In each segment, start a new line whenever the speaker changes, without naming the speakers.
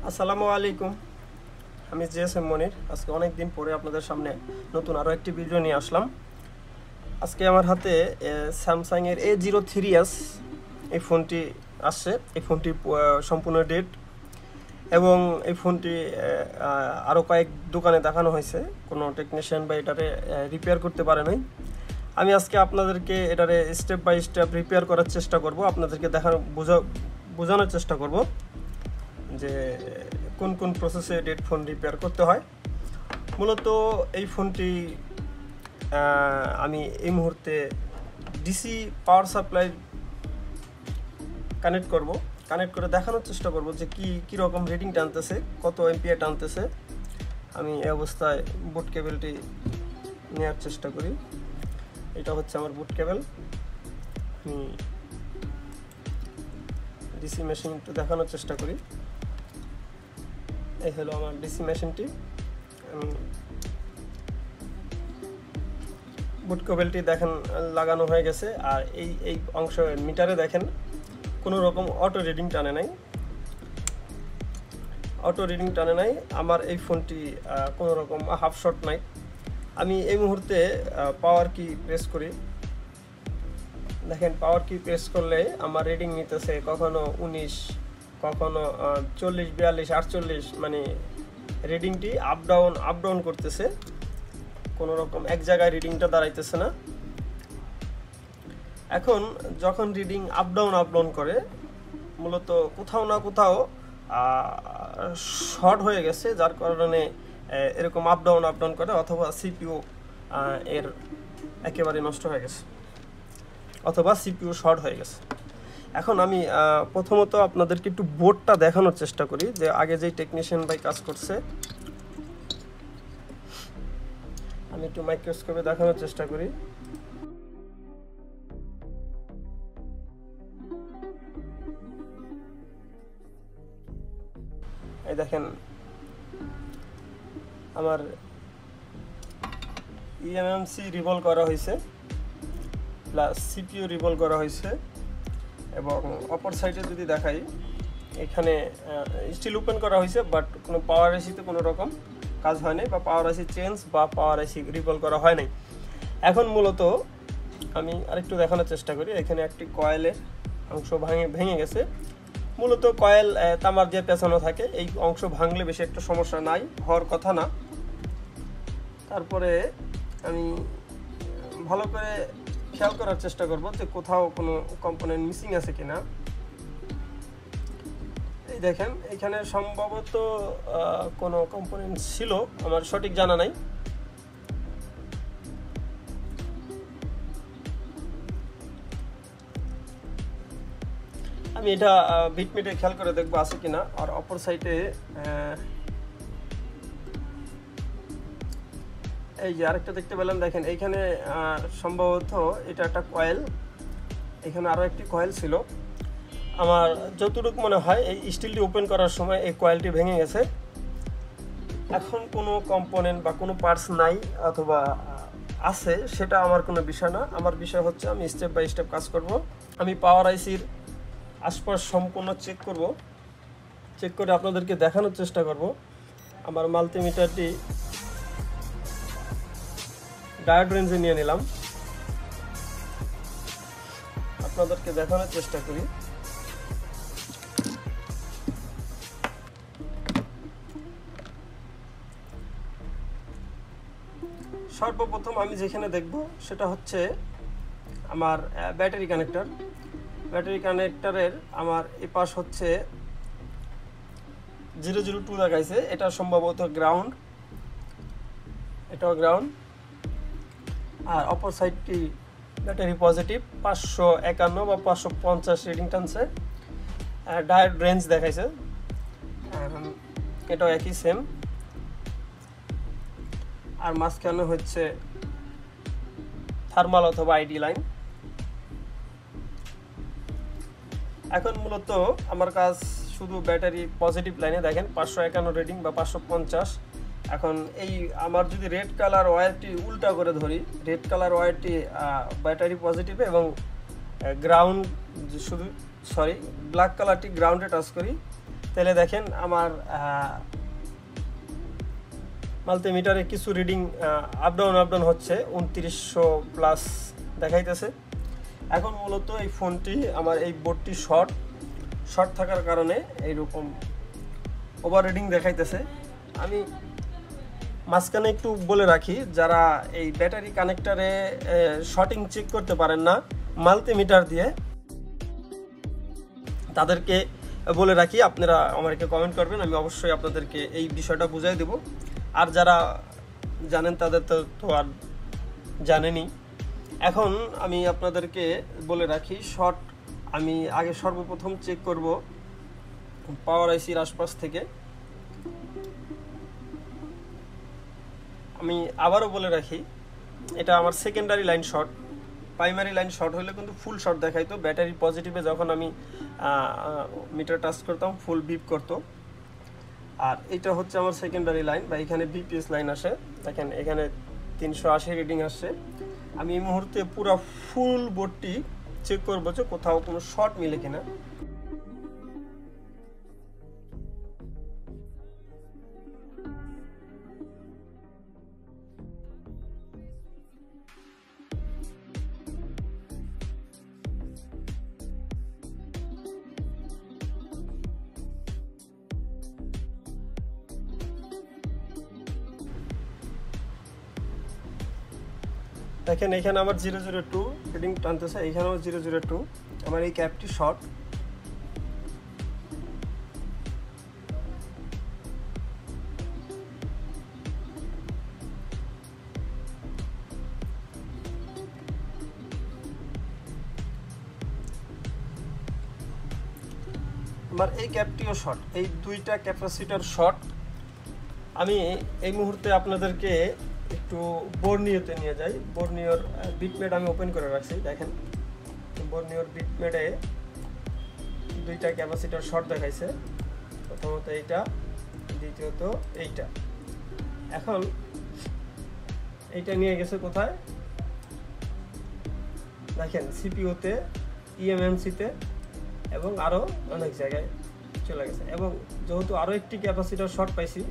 আসসালামু আলাইকুম। আমি জিএসএম মনির। আজকে অনেক দিন পরে আপনাদের সামনে নতুন আরও একটি ভিডিও নিয়ে আসলাম। আজকে আমার হাতে স্যামসাংয়ের A03s এই ফোনটি আসছে। এই ফোনটি সম্পূর্ণ ডেট, এবং এই ফোনটি আরও কয়েক দোকানে দেখানো হয়েছে, কোনো টেকনিশিয়ান বা এটারে রিপেয়ার করতে পারে নাই। আমি আজকে আপনাদেরকে এটারে স্টেপ বাই স্টেপ রিপেয়ার করার চেষ্টা করব, আপনাদেরকে বোঝানোর চেষ্টা করব যে কোন কোন প্রসেসে ডেড ফোন রিপেয়ার করতে হয়। মূলত এই ফোনটি আমি এই মুহূর্তে ডিসি পাওয়ার সাপ্লাই কানেক্ট করে দেখানোর চেষ্টা করব যে কীরকম রিডিং টানতেছে, কত এমপিআর টানতেছে। আমি এই অবস্থায় বুট কেবলটি নেওয়ার চেষ্টা করি। এটা হচ্ছে আমার বুট কেবল। আমি ডিসি মেশিন একটু দেখানোর চেষ্টা করি। এই হলো আমার ডিসি মেশিনটি। বুট কেবলটি দেখেন লাগানো হয়ে গেছে, আর এই অংশ মিটারে দেখেন কোনো রকম অটো রিডিং টানে নাই। আমার এই ফোনটি কোনো রকম হাফ শট নাই। আমি এই মুহূর্তে পাওয়ার কি প্রেস করি, দেখেন পাওয়ার কি প্রেস করলে আমার রিডিং নিতেছে কখনো 19, কখনো 40, 42, 48, মানে রিডিংটি আপ ডাউন করতেছে, কোনো রকম এক জায়গায় রিডিংটা দাঁড়াইতেছে না। এখন যখন রিডিং আপ ডাউন করে, মূলত কোথাও না কোথাও শর্ট হয়ে গেছে, যার কারণে এরকম আপ ডাউন করে, অথবা সিপিইউ এর একেবারে নষ্ট হয়ে গেছে, অথবা সিপিইউ শর্ট হয়ে গেছে। এখন আমি প্রথমত আপনাদেরকে একটু বোর্ডটা দেখানোর চেষ্টা করি, যে আগে যেই টেকনিশিয়ান ভাই কাজ করছে। আমি একটু মাইক্রোস্কোপে দেখানোর চেষ্টা করি। এই দেখেন আমার ইএমএমসি রিভলভ করা হয়েছে, প্লাস সিপিইউ রিভলভ করা হয়েছে, এবং অপর সাইডে যদি দেখাই, এখানে স্টিল ওপেন করা হয়েছে, বাট কোনো পাওয়ার আইসিতে কোনো রকম কাজ হয় নাই, বা পাওয়ার আইসি চেঞ্জ বা পাওয়ার আইসি রিভলভ করা হয় নাই। এখন মূলত আমি আরেকটু দেখানোর চেষ্টা করি। এখানে একটি কয়েলের অংশ ভেঙে গেছে। মূলত কয়েল তামার দিয়ে পেঁচানো থাকে, এই অংশ ভাঙলে বেশি একটা সমস্যা নাই, হওয়ার কথা না। তারপরে আমি ভালো করে খেয়াল করার চেষ্টা করব যে কোথাও কোনো কম্পোনেন্ট মিসিং আছে কিনা। এই দেখেন এখানে সম্ভবত কোনো কম্পোনেন্ট ছিল, আমার সঠিক জানা নাই। আমি এটা বিটমিটে খেয়াল করে দেখবো আছে কিনা। আর অপর সাইডে এই যে আরেকটা দেখতে পেলাম, দেখেন এইখানে সম্ভবত এটা একটা কয়েল, এখানে আরও একটি কয়েল ছিল। আমার যতটুকু মনে হয় এই স্টিলটি ওপেন করার সময় এই কয়েলটি ভেঙে গেছে। এখন কোনো কম্পোনেন্ট বা কোনো পার্টস নাই অথবা আছে, সেটা আমার কোনো বিষয় না। আমার বিষয় হচ্ছে আমি স্টেপ বাই স্টেপ কাজ করব। আমি পাওয়ার আইসির আশপাশ সম্পূর্ণ চেক করে আপনাদেরকে দেখানোর চেষ্টা করব। আমার মাল্টিমিটারটি ডায়োড রেঞ্জে নিয়ে নিলাম, আপনাদেরকে দেখানোর চেষ্টা করি। সর্বপ্রথম আমি যেখানে দেখব সেটা হচ্ছে আমার ব্যাটারি কানেক্টরের আমার এই পাশ হচ্ছে 002 দেখাইছে, এটা সম্ভবত গ্রাউন্ড, এটাও গ্রাউন্ড। আর অপর সাইডটি ব্যাটারি পজিটিভ, 551 বা 550 রিডিং টানছে। ডায়োড রেঞ্জ দেখাইছে, এটাও একই সেম। আর মাঝখানে হচ্ছে থার্মাল অথবা আইডি লাইন। এখন মূলত আমার কাজ শুধু ব্যাটারি পজিটিভ লাইনে, দেখেন 551 রিডিং বা 550। এখন এই আমার যদি রেড কালার ওয়্যারটি উল্টা করে ধরি, রেড কালার ওয়্যারটি ব্যাটারি পজিটিভে এবং ব্ল্যাক কালারটি গ্রাউন্ডে টাচ করি, তাহলে দেখেন আমার মাল্টিমিটারে কিছু রিডিং আপ ডাউন হচ্ছে, 2900 প্লাস দেখাইতেছে। এখন মূলত এই ফোনটি আমার এই বোর্ডটি শর্ট থাকার কারণে এইরকম ওভার রিডিং দেখাইতেছে। আমি মাঝখানে একটু বলে রাখি, যারা এই ব্যাটারি কানেক্টারে শর্টিং চেক করতে পারেন না মাল্টিমিটার দিয়ে, তাদেরকে বলে রাখি আপনারা আমাকে কমেন্ট করবেন, আমি অবশ্যই আপনাদেরকে এই বিষয়টা বুঝাই দেব। আর যারা জানেন তাদের তো আর জানেনই। এখন আমি আপনাদেরকে বলে রাখি, আমি আগে সর্বপ্রথম চেক করব পাওয়ার আইসির আশপাশ থেকে। আমি আবারও বলে রাখি, এটা আমার secondary line short. Primary line short হলে কিন্তু ফুল শর্ট দেখাইতো। ব্যাটারি পজিটিভে যখন আমি মিটার টাচ করতাম ফুল বিপ করতো। আর এটা হচ্ছে আমার সেকেন্ডারি লাইন, বা এখানে বিপিএস লাইন আসে। দেখেন এখানে 380 রিডিং আসছে। আমি এই মুহূর্তে পুরো ফুল বোর্ডটি চেক করবো যে কোথাও কোনো শর্ট মিলে কিনা। দেখেন এখানে আমার 002 রিডিং টানতেছে, এখানেও 002। আমার এই ক্যাপটি শর্ট। আমার এই ক্যাপটিও শর্ট, এই দুইটা ক্যাপাসিটর শর্ট। আমি এই মুহূর্তে আপনাদেরকে একটু বর্নিওতে নিয়ে যাই। বর্নিওর বিটমেট আমি ওপেন করে রাখছি। দেখেন বর্নিওর বিটমেটে দুইটা ক্যাপাসিটর শর্ট দেখাইছে, প্রথমত এইটা, দ্বিতীয়ত এইটা। এখন এইটা নিয়ে গেছে কোথায় দেখেন, সিপিইউতে, ইএমএমসিতে এবং আরও অনেক জায়গায় চলে গেছে। এবং যেহেতু আরও একটি ক্যাপাসিটর শর্ট পাইছি,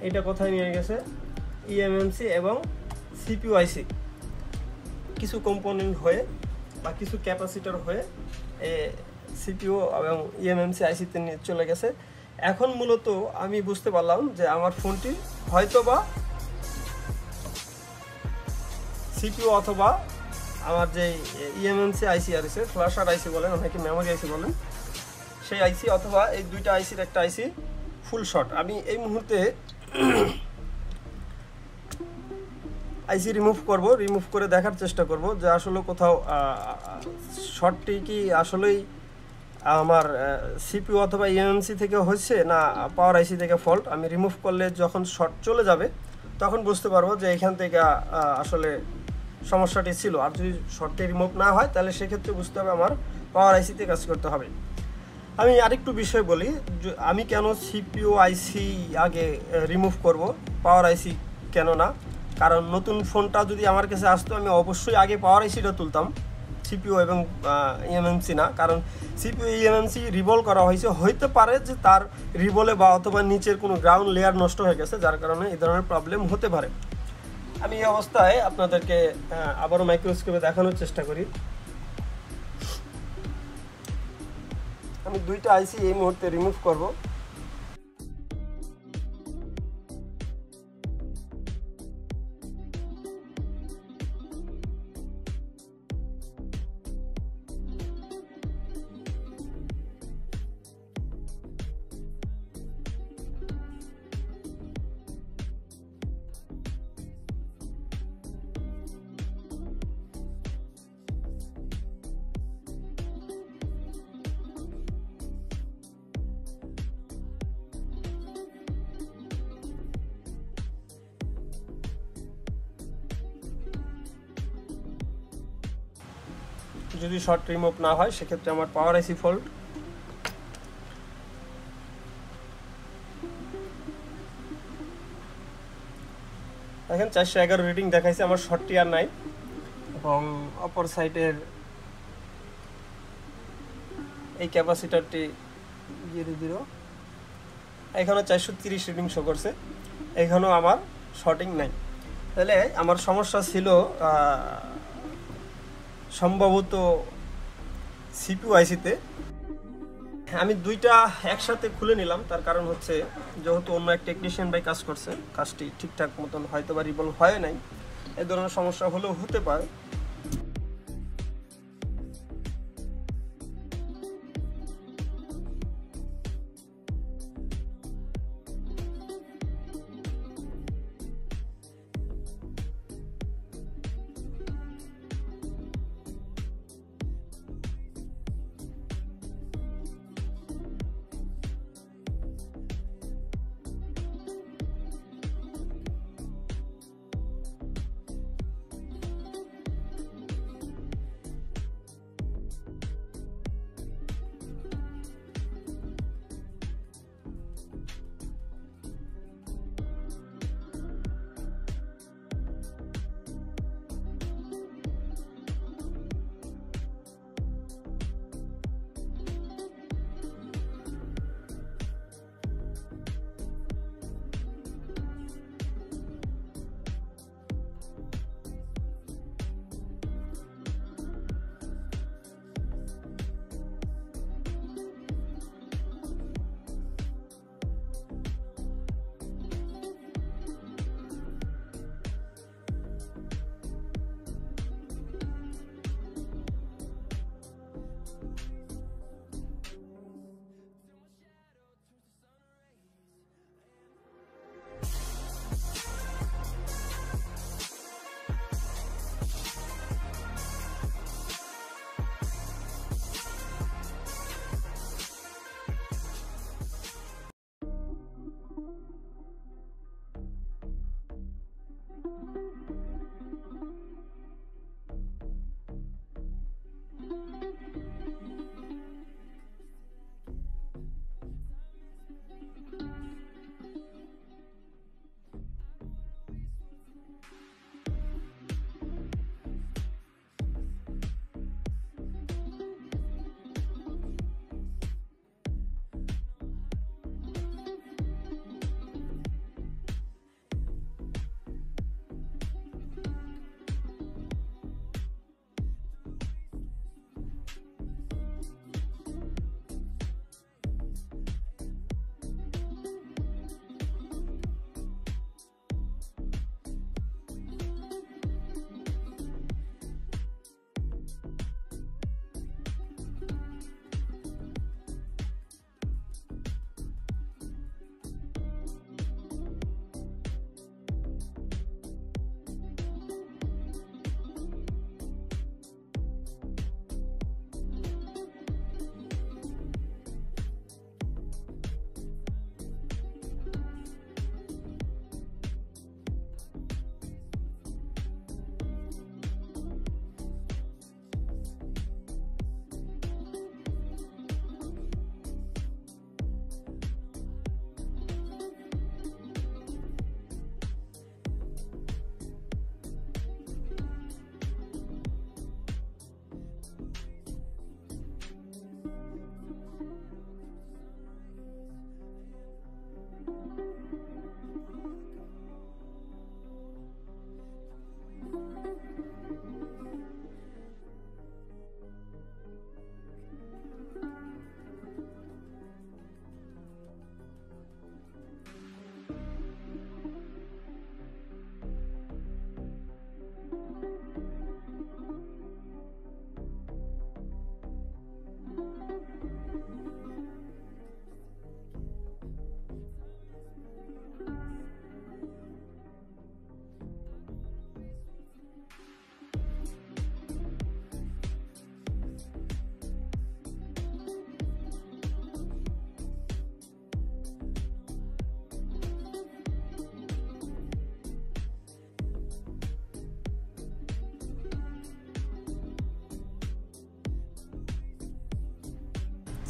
এইটা কোথায় নিয়ে গেছে, ইএমএমসি এবং সিপিইউ আইসি কিছু কম্পোনেন্ট হয়ে বা কিছু ক্যাপাসিটর হয়ে সিপিইউ এবং ইএমএমসি আইসিতে নিয়ে চলে গেছে। এখন মূলত আমি বুঝতে পারলাম যে আমার ফোনটি হয়তোবা সিপিইউ অথবা আমার যে ইএমএমসি আইসি আছে, ফ্ল্যাশার আইসি বলেন, অনেকে মেমোরি আইসি বলেন, সেই আইসি অথবা এই দুইটা আইসির একটা আইসি ফুল শর্ট। আমি এই মুহূর্তে আইসি রিমুভ করে দেখার চেষ্টা করব যে আসলে কোথাও শর্টটি কি আসলেই আমার সিপিইউ অথবা ইএমএমসি থেকে হচ্ছে না পাওয়ার আইসি থেকে ফল্ট। আমি রিমুভ করলে যখন শর্ট চলে যাবে তখন বুঝতে পারবো যে এখান থেকে আসলে সমস্যাটি ছিল। আর যদি শর্টটি রিমুভ না হয় তাহলে সেক্ষেত্রে বুঝতে হবে আমার পাওয়ার আইসিতে কাজ করতে হবে। আমি আরেকটু বিষয় বলি, আমি কেন সিপিইউ আইসি আগে রিমুভ করব, পাওয়ার আইসি কেন না। কারণ নতুন ফোনটা যদি আমার কাছে আসতো আমি অবশ্যই আগে পাওয়ার আইসিটা তুলতাম, সিপিইউ এবং ইএমএমসি না। কারণ সিপিইউ ইএমএমসি রিভল করা হয়েছে, হইতে পারে যে তার রিভলে বা অথবা নিচের কোনো গ্রাউন্ড লেয়ার নষ্ট হয়ে গেছে, যার কারণে এই ধরনের প্রবলেম হতে পারে। আমি এই অবস্থায় আপনাদেরকে আবারও মাইক্রোস্কোপে দেখানোর চেষ্টা করি। আমি দুইটা আইসি এই মুহূর্তে রিমুভ করব। যদি শর্ট রিমুভ না হয় সেক্ষেত্রে আমার পাওয়ার আইসি ফল্ট। দেখেন 411 রিডিং দেখাইছে, আমার শর্টটি আর নাই। এবং অপর সাইডের এই ক্যাপাসিটরটি 00 এখানে 430 রিডিং শো করছে, এখানেও আমার শর্টিং নাই। তাহলে আমার সমস্যা ছিল সম্ভবত সিপিইউ আইসিতে। আমি দুইটা একসাথে খুলে নিলাম, তার কারণ হচ্ছে যেহেতু অন্য এক টেকনিশিয়ান ভাই কাজ করছে, কাজটি ঠিকঠাক মতন হয়তো বা রিভলভ হয় নাই, এই ধরনের সমস্যা হলেও হতে পারে।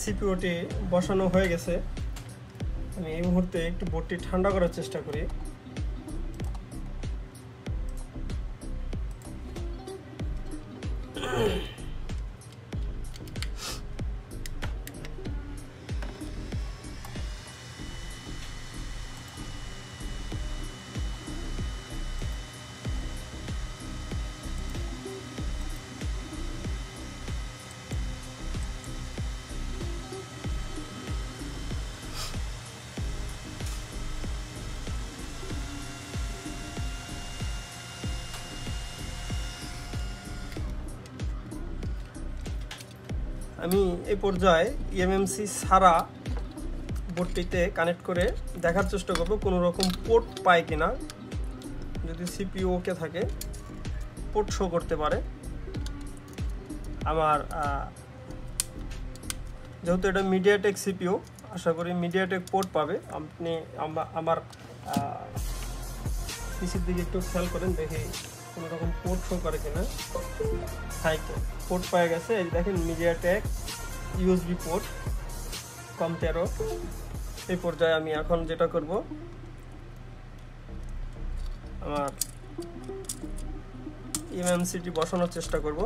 সিপিইউটি বসানো হয়ে গেছে। আমি এই মুহূর্তে একটু বোর্ডটি ঠান্ডা করার চেষ্টা করি। আমি এই পর্যায়ে ইএমএমসি ছাড়া বোর্ডটিতে কানেক্ট করে দেখার চেষ্টা করব কোনো রকম পোর্ট পায় কিনা। যদি সিপিইউ ওকে থাকে পোর্ট শো করতে পারে। আমার যেহেতু এটা মিডিয়াটেক সিপিইউ, আশা করি মিডিয়াটেক পোর্ট পাবে। আপনি আমার পিসির দিকে একটু খেয়াল করেন, দেখি কোনো রকম পোর্ট শো করে কিনা। হ্যাঁ, পোর্ট পাওয়া গেছে। এই দেখেন মিডিয়াটেক ইউএসবি পোর্ট COM13। এই পর্যায়ে আমি এখন যেটা করব, আমার ইএমএমসিটি বসানোর চেষ্টা করব।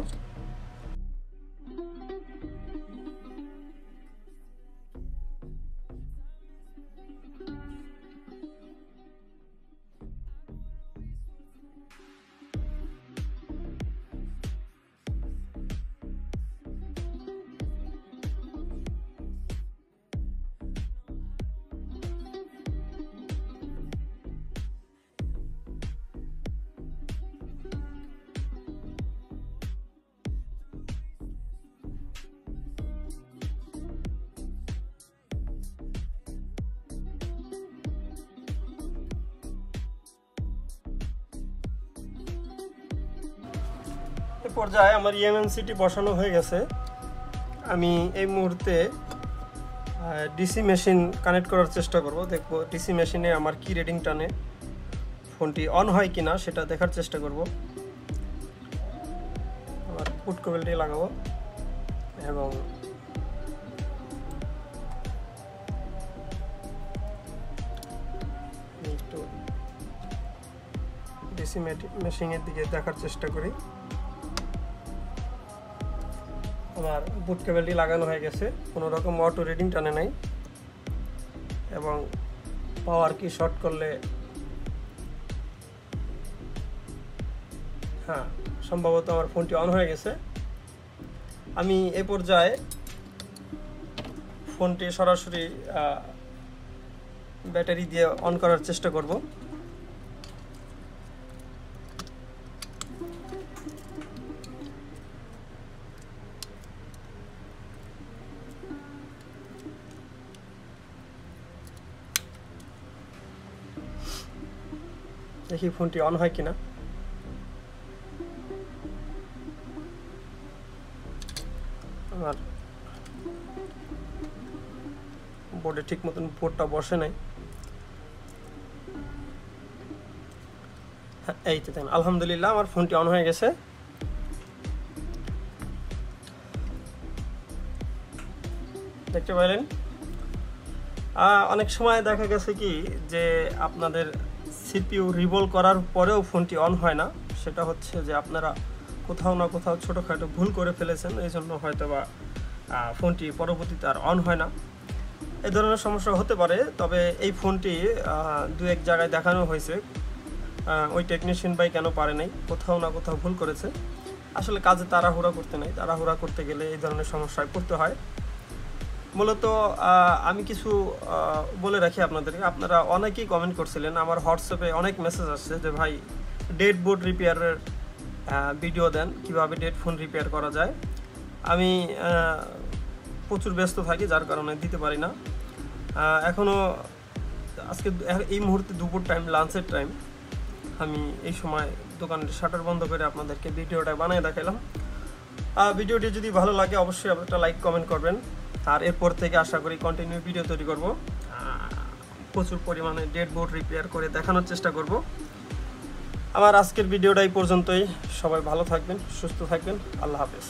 পর্যায়ে আমার ইএমএমসিটি বসানো হয়ে গেছে। আমি এই মুহূর্তে ডিসি মেশিন কানেক্ট করার চেষ্টা করব, দেখব ডিসি মেশিনে আমার কি রিডিং টানে, ফোনটি অন হয় কিনা সেটা দেখার চেষ্টা করব। আমার পুট কেবলটি লাগাবো এবং একটু ডিসি মেশিনের দিকে দেখার চেষ্টা করি। আমার বুট কেবলটি লাগানো হয়ে গেছে, কোনো রকম অটো রিডিং টানে নাই এবং পাওয়ার কি শর্ট করলে, হ্যাঁ সম্ভবত আমার ফোনটি অন হয়ে গেছে। আমি এ পর্যায়ে ফোনটি সরাসরি ব্যাটারি দিয়ে অন করার চেষ্টা করব। দেখি ফোনটি অন হয় কিনা। আমার বোর্ডে ঠিক মতন পোর্টটা বসে নাই। হ্যাঁ, এই তো দেখেন, আলহামদুলিল্লাহ আমার ফোনটি অন হয়ে গেছে। দেখতে পাইলেন? অনেক সময় দেখা গেছে কি যে আপনাদের সিপিইউ রিভল করার পরেও ফোনটি অন হয় না। সেটা হচ্ছে যে আপনারা কোথাও না কোথাও ছোটোখাটো ভুল করে ফেলেছেন, এই জন্য হয়তো বা ফোনটি পরবর্তীতে আর অন হয় না। এই ধরনের সমস্যা হতে পারে। তবে এই ফোনটি দু এক জায়গায় দেখানো হয়েছে, ওই টেকনিশিয়ান ভাই কেন পারে নাই, কোথাও না কোথাও ভুল করেছে। আসলে কাজে তাড়াহুড়া করতে নাই, তাড়াহুড়া করতে গেলে এই ধরনের সমস্যায় পড়তে হয়। মূলত আমি কিছু বলে রাখি আপনাদেরকে। আপনারা অনেকেই কমেন্ট করছিলেন, আমার হোয়াটসঅ্যাপে অনেক মেসেজ আসছে যে ভাই ডেড বোর্ড রিপেয়ারের ভিডিও দেন, কিভাবে ডেড ফোন রিপেয়ার করা যায়। আমি প্রচুর ব্যস্ত থাকি, যার কারণে দিতে পারি না। এখনও আজকে এই মুহূর্তে দুপুর টাইম, লাঞ্চের টাইম, আমি এই সময় দোকানের শাটার বন্ধ করে আপনাদেরকে ভিডিওটা বানিয়ে দেখালাম। ভিডিওটি যদি ভালো লাগে অবশ্যই আপনারা লাইক কমেন্ট করবেন। আর এরপর থেকে আশা করি কন্টিনিউ ভিডিও তৈরি করব, প্রচুর পরিমাণে ডেড বোর্ড রিপেয়ার করে দেখানোর চেষ্টা করব। আমার আজকের ভিডিওটা এই পর্যন্তই। সবাই ভালো থাকবেন, সুস্থ থাকবেন। আল্লাহ হাফেজ।